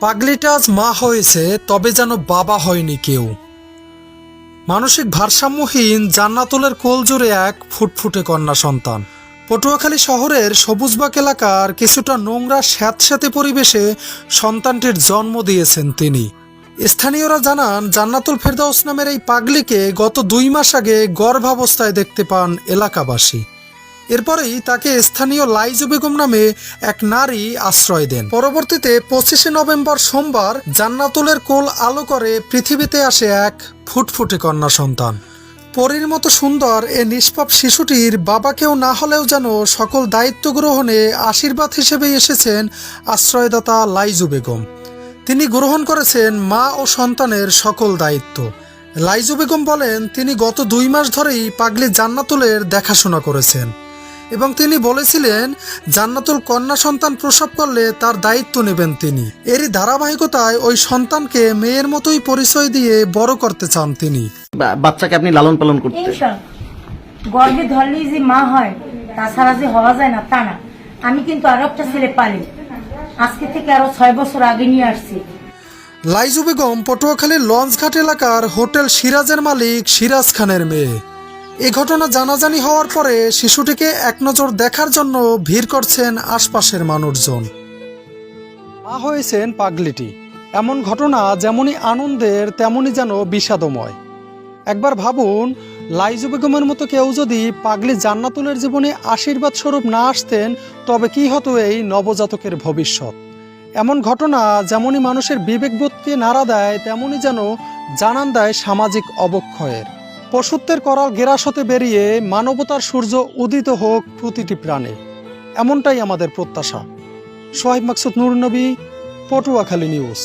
পাগলিটা আজ মা হয়েছে, তবে যেন বাবা হয়নি কেউ। মানসিক ভারসাম্যহীন জান্নাতুলের কোল জুড়ে এক ফুটফুটে কন্যা সন্তান। পটুয়াখালী শহরের সবুজবাগ এলাকার কিছুটা নোংরা স্যাঁতস্যাঁতে পরিবেশে সন্তানটির জন্ম দিয়েছেন তিনি। স্থানীয়রা জানান, জান্নাতুল ফেরদাউস নামের এই পাগলিকে গত 2 মাস আগে গর্ভাবস্থায় দেখতে পান এলাকাবাসী। এরপরেই তাকে স্থানীয় লাইজু বেগম নামে এক নারী আশ্রয় দেন। পরবর্তীতে 25শে নভেম্বর সোমবার জান্নাতুলের কোল আলো করে পৃথিবীতে আসে এক ফুটফুটে কন্যা সন্তান। পরীর মতো সুন্দর এ নিষ্পাপ শিশুটির বাবাকেও না হলেও যেন সকল দায়িত্ব গ্রহণে আশীর্বাদ হিসেবেই এসেছেন আশ্রয়দাতা লাইজু বেগম। তিনি গ্রহণ করেছেন মা ও সন্তানের সকল দায়িত্ব। লাইজু বেগম বলেন, তিনি গত 2 মাস ধরেই পাগলি জান্নাতুলের দেখাশোনা করেছেন এবং তিনি বলেছিলেন জান্নাতুল কন্যা সন্তান প্রসব করলে তার দায়িত্ব নেবেন তিনি। এরই ধারাবাহিকতায় ওই সন্তানকে মেয়ের মতোই পরিচয় দিয়ে বড় করতে চান তিনি। বাচ্চাকে আপনি লালন পালন করতে গর্ভে ধরলেই যে মা হয় তাছাড়া যে হওয়া যায় না তা না। আমি কিন্তু আরো একটা ছেলে পালি, আজকে থেকে আরো 6 বছর আগে নিয়ে আসছি। লাইজু বেগম পটুয়াখালীর লঞ্চঘাট এলাকার হোটেল সিরাজের মালিক সিরাজ খানের মেয়ে। এ ঘটনা জানাজানি হওয়ার পরে শিশুটিকে এক নজর দেখার জন্য ভিড় করছেন আশপাশের মানুষজন। মা হয়েছেন পাগলিটি, এমন ঘটনা যেমনই আনন্দের তেমনই যেন বিষাদময়। একবার ভাবুন, লাইজু বেগমের মতো কেউ যদি পাগলি জান্নাতুলের জীবনে আশীর্বাদ স্বরূপ না আসতেন, তবে কি হতো এই নবজাতকের ভবিষ্যৎ। এমন ঘটনা যেমনই মানুষের বিবেকবোধকে নাড়া দেয়, তেমনই যেন জানান দেয় সামাজিক অবক্ষয়ের। পশুত্বের করাল গ্রাস হতে বেরিয়ে মানবতার সূর্য উদিত হোক প্রতিটি প্রাণে, এমনটাই আমাদের প্রত্যাশা। সোহাইব মাকসুদ, নূর নবী, পটুয়াখালী নিউজ।